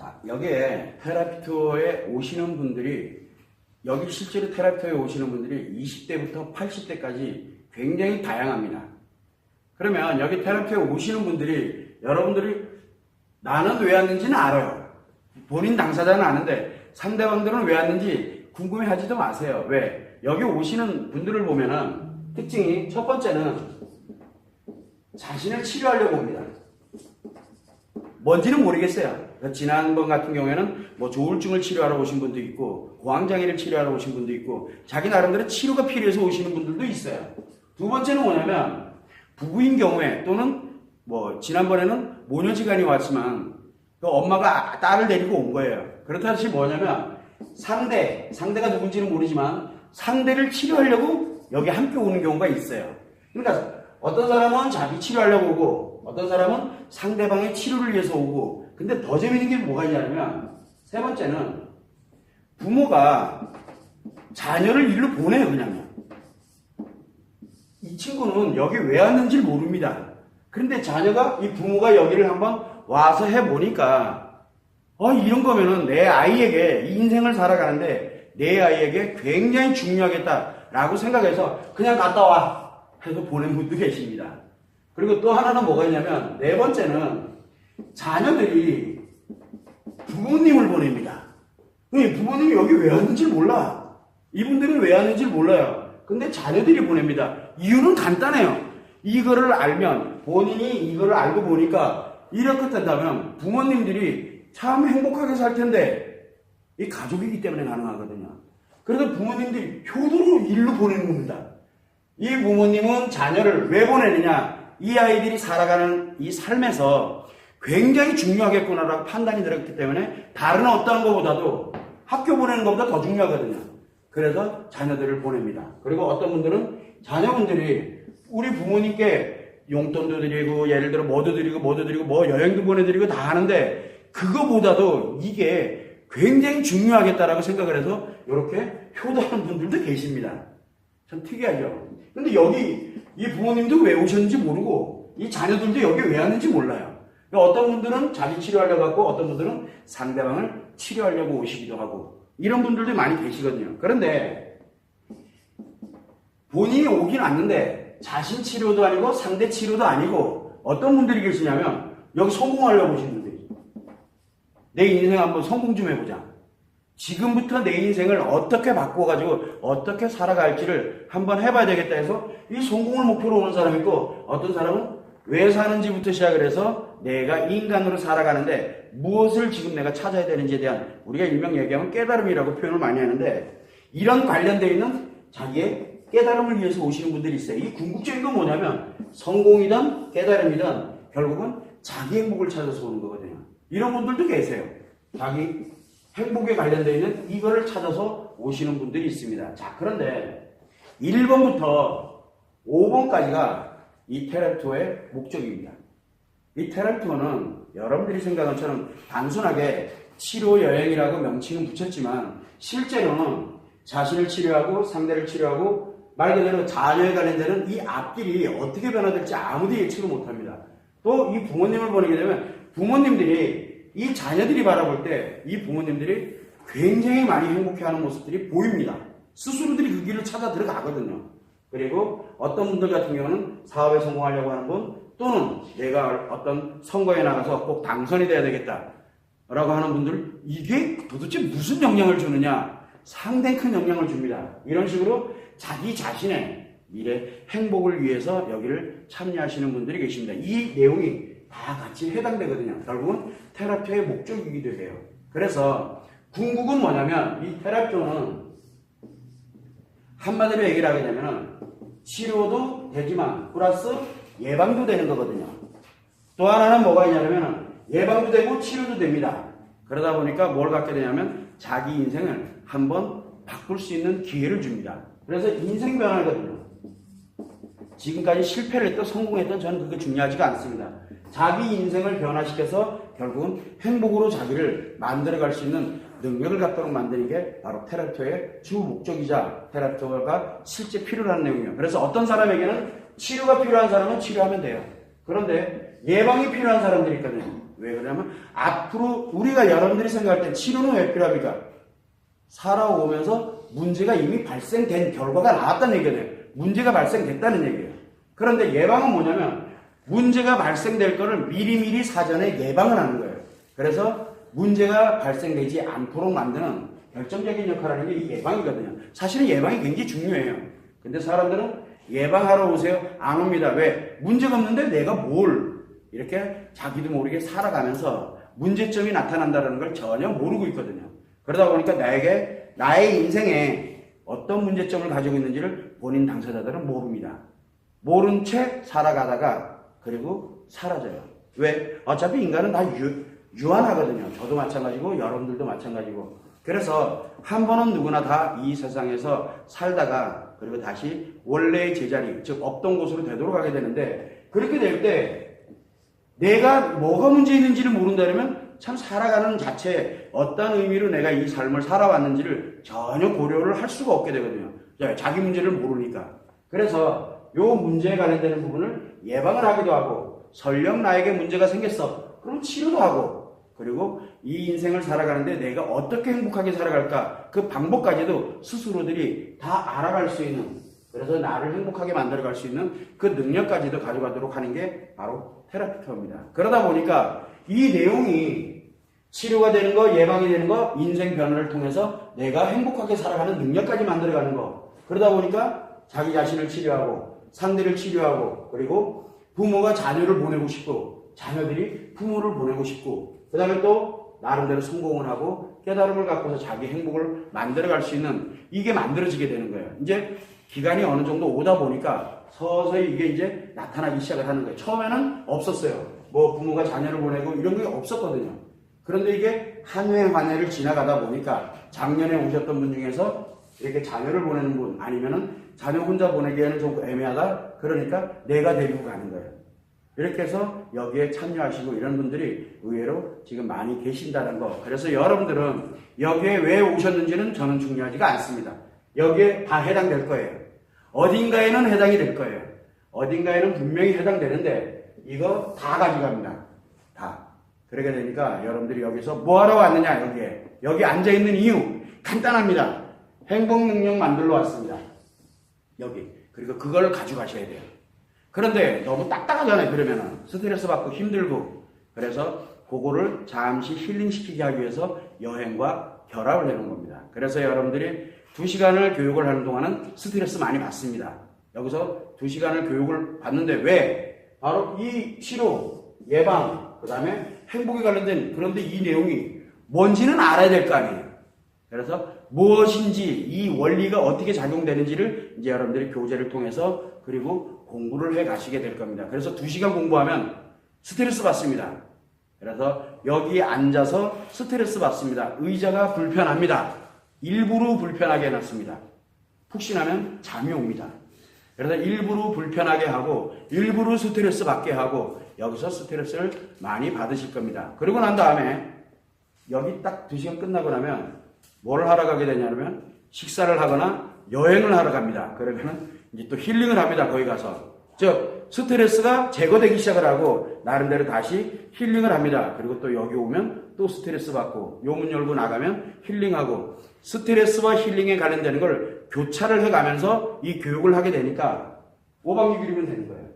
자, 여기에 테라피토에 오시는 분들이, 여기 실제로 테라피토에 오시는 분들이 20대부터 80대까지 굉장히 다양합니다. 그러면 여기 테라피토에 오시는 분들이, 여러분들이 나는 왜 왔는지는 알아요. 본인 당사자는 아는데 상대방들은 왜 왔는지 궁금해 하지도 마세요. 왜? 여기 오시는 분들을 보면은 특징이, 첫 번째는 자신을 치료하려고 옵니다. 뭔지는 모르겠어요. 지난번 같은 경우에는 뭐 조울증을 치료하러 오신 분도 있고, 고황장애를 치료하러 오신 분도 있고, 자기 나름대로 치료가 필요해서 오시는 분들도 있어요. 두 번째는 뭐냐면, 부부인 경우에, 또는 뭐 지난번에는 모녀지간이 왔지만 그 엄마가 딸을 데리고 온 거예요. 그렇다시 뭐냐면, 상대가 누군지는 모르지만 상대를 치료하려고 여기 함께 오는 경우가 있어요. 그러니까 어떤 사람은 자기 치료하려고 오고, 어떤 사람은 상대방의 치료를 위해서 오고. 근데 더 재밌는 게 뭐가 있냐면, 세 번째는 부모가 자녀를 일로 보내요. 그냥 이 친구는 여기 왜 왔는지 모릅니다. 그런데 자녀가, 이 부모가 여기를 한번 와서 해보니까 이런 거면은 내 아이에게, 이 인생을 살아가는데 내 아이에게 굉장히 중요하겠다라고 생각해서 그냥 갔다 와 해서 보낸 분도 계십니다. 그리고 또 하나는 뭐가 있냐면, 네 번째는 자녀들이 부모님을 보냅니다. 부모님이 여기 왜 왔는지 몰라. 이분들은 왜 왔는지 몰라요. 근데 자녀들이 보냅니다. 이유는 간단해요. 이거를 알면, 본인이 이거를 알고 보니까 이렇게 된다면 부모님들이 참 행복하게 살 텐데, 이 가족이기 때문에 가능하거든요. 그래서 부모님들이 효도로 일로 보내는 겁니다. 이 부모님은 자녀를 왜 보내느냐? 이 아이들이 살아가는 이 삶에서 굉장히 중요하겠구나라고 판단이 들었기 때문에 다른 어떤 것보다도 학교 보내는 것보다 더 중요하거든요. 그래서 자녀들을 보냅니다. 그리고 어떤 분들은 자녀분들이 우리 부모님께 용돈도 드리고, 예를 들어 뭐도 드리고 뭐 여행도 보내드리고 다 하는데, 그거보다도 이게 굉장히 중요하겠다라고 생각을 해서 이렇게 효도하는 분들도 계십니다. 참 특이하죠. 근데 여기 이 부모님도 왜 오셨는지 모르고, 이 자녀들도 여기 왜 왔는지 몰라요. 어떤 분들은 자기 치료하려고 하고, 어떤 분들은 상대방을 치료하려고 오시기도 하고, 이런 분들도 많이 계시거든요. 그런데 본인이 오긴 왔는데 자신 치료도 아니고 상대 치료도 아니고, 어떤 분들이 계시냐면 여기 성공하려고 오신 분들이, 내 인생 한번 성공 좀 해보자, 지금부터 내 인생을 어떻게 바꿔가지고 어떻게 살아갈지를 한번 해봐야 되겠다 해서 이 성공을 목표로 오는 사람이 있고, 어떤 사람은 왜 사는지부터 시작을 해서 내가 인간으로 살아가는데 무엇을 지금 내가 찾아야 되는지에 대한, 우리가 일명 얘기하면 깨달음이라고 표현을 많이 하는데, 이런 관련되어 있는 자기의 깨달음을 위해서 오시는 분들이 있어요. 이 궁극적인 건 뭐냐면, 성공이든 깨달음이든 결국은 자기 행복을 찾아서 오는 거거든요. 이런 분들도 계세요. 자기 행복에 관련되어 있는 이거를 찾아서 오시는 분들이 있습니다. 자, 그런데 1번부터 5번까지가 이 테라피토의 목적입니다. 이 테라피토는 여러분들이 생각한 것처럼 단순하게 치료 여행이라고 명칭은 붙였지만, 실제로는 자신을 치료하고 상대를 치료하고, 말 그대로 자녀에 관련되는 이 앞길이 어떻게 변화될지 아무도 예측을 못합니다. 또 이 부모님을 보내게 되면 부모님들이, 이 자녀들이 바라볼 때 이 부모님들이 굉장히 많이 행복해하는 모습들이 보입니다. 스스로들이 그 길을 찾아 들어가거든요. 그리고 어떤 분들 같은 경우는 사업에 성공하려고 하는 분, 또는 내가 어떤 선거에 나가서 꼭 당선이 돼야 되겠다라고 하는 분들, 이게 도대체 무슨 영향을 주느냐? 상당히 큰 영향을 줍니다. 이런 식으로 자기 자신의 미래 행복을 위해서 여기를 참여하시는 분들이 계십니다. 이 내용이 다 같이 해당되거든요. 결국은 테라피의 목적이기도 해요. 그래서 궁극은 뭐냐면, 이 테라피는 한마디로 얘기를 하게 되면 치료도 되지만 플러스 예방도 되는 거거든요. 또 하나는 뭐가 있냐면, 예방도 되고 치료도 됩니다. 그러다 보니까 뭘 갖게 되냐면 자기 인생을 한번 바꿀 수 있는 기회를 줍니다. 그래서 인생 변화거든요. 지금까지 실패를 했던 성공했던, 저는 그게 중요하지가 않습니다. 자기 인생을 변화시켜서 결국은 행복으로 자기를 만들어갈 수 있는 능력을 갖도록 만드는 게 바로 테라피토의 주 목적이자 테라피토가 실제 필요로 하는 내용이에요. 그래서 어떤 사람에게는 치료가 필요한 사람은 치료하면 돼요. 그런데 예방이 필요한 사람들이 있거든요. 왜 그러냐면 앞으로 우리가 여러분들이 생각할 때 치료는 왜 필요합니까? 살아오면서 문제가 이미 발생된 결과가 나왔다는 얘기예요. 문제가 발생됐다는 얘기예요. 그런데 예방은 뭐냐면 문제가 발생될 거를 미리미리 사전에 예방을 하는 거예요. 그래서 문제가 발생되지 않도록 만드는 결정적인 역할을 하는 게 이 예방이거든요. 사실은 예방이 굉장히 중요해요. 근데 사람들은 예방하러 오세요? 안 옵니다. 왜? 문제가 없는데 내가 뭘 이렇게 자기도 모르게 살아가면서 문제점이 나타난다는 걸 전혀 모르고 있거든요. 그러다 보니까 나의 인생에 어떤 문제점을 가지고 있는지를 본인 당사자들은 모릅니다. 모른 채 살아가다가 그리고 사라져요. 왜? 어차피 인간은 다 유한하거든요. 저도 마찬가지고 여러분들도 마찬가지고. 그래서 한 번은 누구나 다 이 세상에서 살다가 그리고 다시 원래의 제자리, 즉 없던 곳으로 되돌아가게 되는데 그렇게 될 때 내가 뭐가 문제 있는지를 모른다면 참 살아가는 자체에 어떤 의미로 내가 이 삶을 살아왔는지를 전혀 고려를 할 수가 없게 되거든요. 자기 문제를 모르니까. 그래서 요 문제에 관련되는 부분을 예방을 하기도 하고 설령 나에게 문제가 생겼어. 그럼 치료도 하고 그리고 이 인생을 살아가는데 내가 어떻게 행복하게 살아갈까 그 방법까지도 스스로들이 다 알아갈 수 있는 그래서 나를 행복하게 만들어갈 수 있는 그 능력까지도 가져가도록 하는 게 바로 테라피터입니다. 그러다 보니까 이 내용이 치료가 되는 거, 예방이 되는 거, 인생 변화를 통해서 내가 행복하게 살아가는 능력까지 만들어가는 거. 그러다 보니까 자기 자신을 치료하고 상대를 치료하고 그리고 부모가 자녀를 보내고 싶고 자녀들이 부모를 보내고 싶고 그 다음에 또 나름대로 성공을 하고 깨달음을 갖고서 자기 행복을 만들어갈 수 있는 이게 만들어지게 되는 거예요. 이제 기간이 어느 정도 오다 보니까 서서히 이게 이제 나타나기 시작을 하는 거예요. 처음에는 없었어요. 뭐 부모가 자녀를 보내고 이런 게 없었거든요. 그런데 이게 한 해 한 해를 지나가다 보니까 작년에 오셨던 분 중에서 이렇게 자녀를 보내는 분 아니면은 자녀 혼자 보내기에는 좀 애매하다. 그러니까 내가 데리고 가는 거예요. 이렇게 해서 여기에 참여하시고 이런 분들이 의외로 지금 많이 계신다는 거. 그래서 여러분들은 여기에 왜 오셨는지는 저는 중요하지가 않습니다. 여기에 다 해당될 거예요. 어딘가에는 해당이 될 거예요. 어딘가에는 분명히 해당되는데 이거 다 가져갑니다. 다. 그러게 되니까 여러분들이 여기서 뭐하러 왔느냐 여기에. 여기 앉아있는 이유 간단합니다. 행복능력 만들러 왔습니다. 여기. 그리고 그걸 가져가셔야 돼요. 그런데 너무 딱딱하잖아요. 그러면은 스트레스 받고 힘들고 그래서 그거를 잠시 힐링시키게 하기 위해서 여행과 결합을 해놓은 겁니다. 그래서 여러분들이 2시간을 교육을 하는 동안은 스트레스 많이 받습니다. 여기서 2시간을 교육을 받는데 왜? 바로 이 치료, 예방, 그 다음에 행복에 관련된 그런데 이 내용이 뭔지는 알아야 될 거 아니에요. 그래서 무엇인지 이 원리가 어떻게 작용되는지를 이제 여러분들이 교재를 통해서 그리고 공부를 해 가시게 될 겁니다. 그래서 2시간 공부하면 스트레스 받습니다. 그래서 여기 앉아서 스트레스 받습니다. 의자가 불편합니다. 일부러 불편하게 해놨습니다. 푹신하면 잠이 옵니다. 그래서 일부러 불편하게 하고 일부러 스트레스 받게 하고 여기서 스트레스를 많이 받으실 겁니다. 그리고 난 다음에 여기 딱 2시간 끝나고 나면 뭘 하러 가게 되냐면 식사를 하거나 여행을 하러 갑니다. 그러면 이제 또 힐링을 합니다. 거기 가서. 즉 스트레스가 제거되기 시작을 하고 나름대로 다시 힐링을 합니다. 그리고 또 여기 오면 또 스트레스 받고 요 문 열고 나가면 힐링하고 스트레스와 힐링에 관련되는 걸 교차를 해가면서 이 교육을 하게 되니까 5박 6일이면 되는 거예요.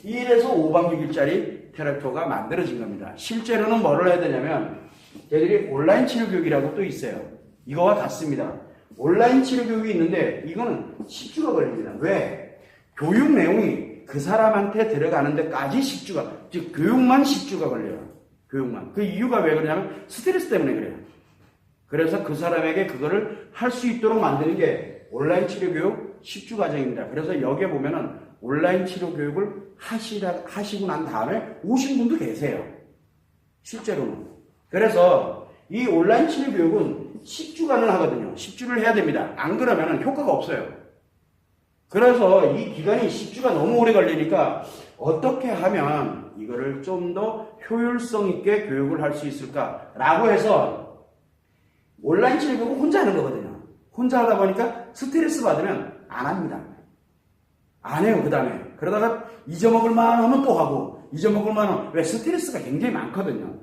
1에서 5박 6일짜리 테라피가 만들어진 겁니다. 실제로는 뭐를 해야 되냐면 얘들이 온라인 치료 교육이라고 또 있어요. 이거와 같습니다. 온라인 치료 교육이 있는데 이거는 10주가 걸립니다. 왜? 교육 내용이 그 사람한테 들어가는 데까지 10주가, 즉 교육만 10주가 걸려요. 교육만. 그 이유가 왜 그러냐면 스트레스 때문에 그래요. 그래서 그 사람에게 그거를 할 수 있도록 만드는 게 온라인 치료 교육 10주 과정입니다. 그래서 여기에 보면은 온라인 치료 교육을 하시고 난 다음에 오신 분도 계세요. 실제로는. 그래서 이 온라인 치료 교육은 10주간을 하거든요. 10주를 해야 됩니다. 안 그러면 효과가 없어요. 그래서 이 기간이 10주가 너무 오래 걸리니까 어떻게 하면 이거를 좀 더 효율성 있게 교육을 할 수 있을까라고 해서 온라인 치료 교육은 혼자 하는 거거든요. 혼자 하다 보니까 스트레스 받으면 안 합니다. 안 해요, 그 다음에. 그러다가 잊어먹을 만 하면 또 하고, 잊어먹을 만한, 왜 스트레스가 굉장히 많거든요.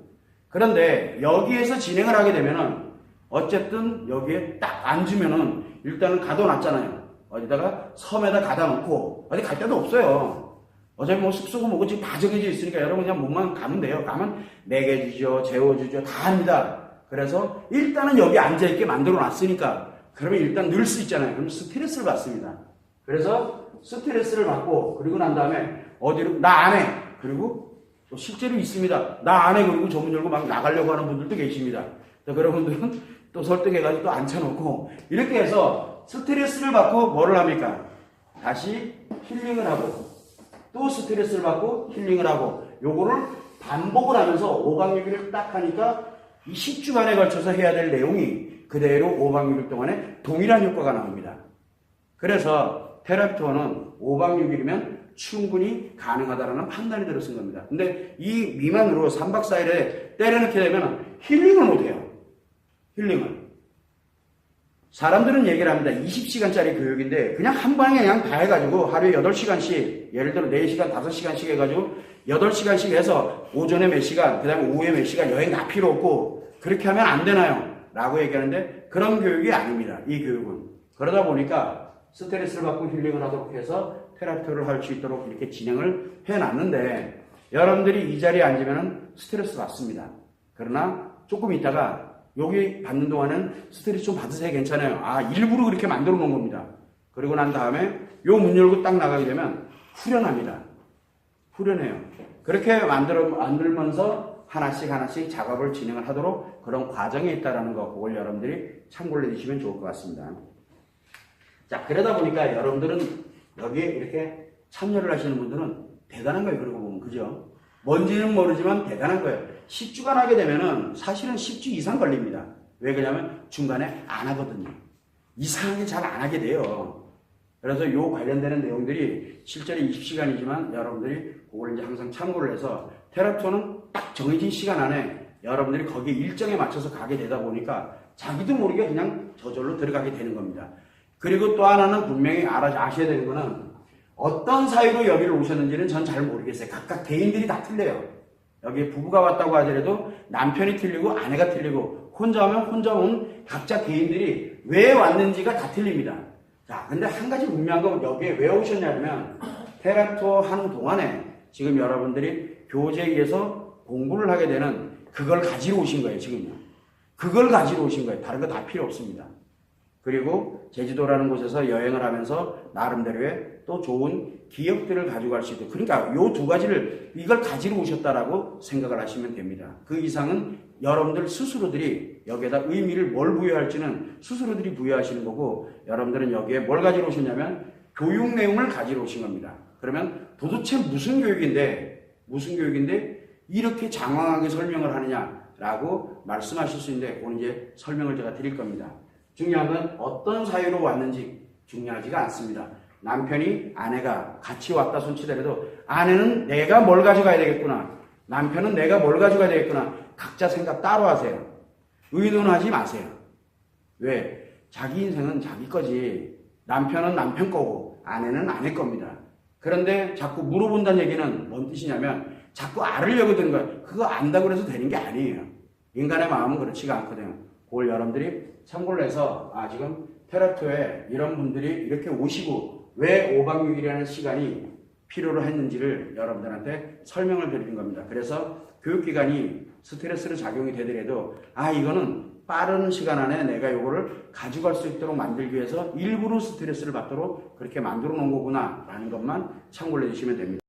그런데 여기에서 진행을 하게 되면은 어쨌든 여기에 딱 앉으면은 일단은 가둬놨잖아요. 어디다가 섬에다 가다 놓고 어디 갈 데도 없어요. 어차피 뭐 습수고 뭐고 지금 다 정해져 있으니까 여러분 그냥 몸만 가면 돼요. 가면 먹여주죠, 재워주죠, 다 합니다. 그래서 일단은 여기 앉아있게 만들어 놨으니까 그러면 일단 늘 수 있잖아요. 그럼 스트레스를 받습니다. 그래서 스트레스를 받고 그리고 난 다음에 어디로 나 안 해. 그리고 또 실제로 있습니다. 나 안 해. 그리고 저 문 열고 막 나가려고 하는 분들도 계십니다. 그런 분들은 또 설득해가지고 또 앉혀놓고 이렇게 해서 스트레스를 받고 뭐를 합니까? 다시 힐링을 하고 또 스트레스를 받고 힐링을 하고 요거를 반복을 하면서 5박 6일을 딱 하니까 이 10주간에 걸쳐서 해야 될 내용이 그대로 5박 6일 동안에 동일한 효과가 나옵니다. 그래서 테라피토어는 5박 6일이면 충분히 가능하다는 판단이 들어선 겁니다. 근데 이 미만으로 3박 4일에 때려넣게 되면 힐링을 못해요. 힐링을. 사람들은 얘기를 합니다. 20시간짜리 교육인데 그냥 한 방에 그냥 다 해가지고 하루에 8시간씩 예를 들어 4시간, 5시간씩 해가지고 8시간씩 해서 오전에 몇 시간, 그 다음에 오후에 몇 시간 여행 다 필요 없고 그렇게 하면 안 되나요? 라고 얘기하는데 그런 교육이 아닙니다. 이 교육은. 그러다 보니까 스트레스를 받고 힐링을 하도록 해서 테라피를 할 수 있도록 이렇게 진행을 해놨는데 여러분들이 이 자리에 앉으면 스트레스 받습니다. 그러나 조금 있다가 여기 받는 동안은 스트레스 좀 받으세요. 괜찮아요. 아, 일부러 그렇게 만들어 놓은 겁니다. 그리고 난 다음에 요 문 열고 딱 나가게 되면 후련합니다. 후련해요. 그렇게 만들면서 하나씩 작업을 진행을 하도록 그런 과정에 있다라는 거, 그걸 여러분들이 참고를 해주시면 좋을 것 같습니다. 자, 그러다 보니까 여러분들은 여기에 이렇게 참여를 하시는 분들은 대단한 거예요. 그러고 보면. 그죠? 뭔지는 모르지만 대단한 거예요. 10주간 하게 되면은 사실은 10주 이상 걸립니다. 왜 그러냐면 중간에 안 하거든요. 이상하게 잘 안 하게 돼요. 그래서 요 관련되는 내용들이 실제로 20시간이지만 여러분들이 그걸 이제 항상 참고를 해서 테라피토는 딱 정해진 시간 안에 여러분들이 거기에 일정에 맞춰서 가게 되다 보니까 자기도 모르게 그냥 저절로 들어가게 되는 겁니다. 그리고 또 하나는 분명히 아셔야 되는 거는 어떤 사유로 여기를 오셨는지는 전 잘 모르겠어요. 각각 개인들이 다 틀려요. 여기 부부가 왔다고 하더라도 남편이 틀리고 아내가 틀리고 혼자 오면 혼자 온 각자 개인들이 왜 왔는지가 다 틀립니다. 자, 근데 한 가지 분명한 건 여기에 왜 오셨냐면 테라피토 하는 동안에 지금 여러분들이 교재에서 공부를 하게 되는 그걸 가지러 오신 거예요. 지금요. 그걸 가지러 오신 거예요. 다른 거 다 필요 없습니다. 그리고 제주도라는 곳에서 여행을 하면서 나름대로의 또 좋은 기억들을 가지고 갈 수 있도록, 그러니까 요 두 가지를 이걸 가지러 오셨다라고 생각을 하시면 됩니다. 그 이상은 여러분들 스스로들이 여기에다 의미를 뭘 부여할지는 스스로들이 부여하시는 거고, 여러분들은 여기에 뭘 가지러 오셨냐면 교육 내용을 가지러 오신 겁니다. 그러면 도대체 무슨 교육인데 이렇게 장황하게 설명을 하느냐라고 말씀하실 수 있는데, 오늘 이제 설명을 제가 드릴 겁니다. 중요한 건 어떤 사유로 왔는지 중요하지가 않습니다. 남편이 아내가 같이 왔다 손치더라도 아내는 내가 뭘 가져가야 되겠구나, 남편은 내가 뭘 가져가야 되겠구나, 각자 생각 따로 하세요. 의논하지 마세요. 왜? 자기 인생은 자기 거지. 남편은 남편 거고 아내는 아내 겁니다. 그런데 자꾸 물어본다는 얘기는 뭔 뜻이냐면 자꾸 알으려고 드는 거예요. 그거 안다고 해서 되는 게 아니에요. 인간의 마음은 그렇지가 않거든요. 그걸 여러분들이 참고를 해서 지금 테라피토에 이런 분들이 이렇게 오시고 왜 5박 6일이라는 시간이 필요로 했는지를 여러분들한테 설명을 드리는 겁니다. 그래서 교육기관이 스트레스로 작용이 되더라도 이거는 빠른 시간 안에 내가 이거를 가져갈 수 있도록 만들기 위해서 일부러 스트레스를 받도록 그렇게 만들어 놓은 거구나 라는 것만 참고를 해주시면 됩니다.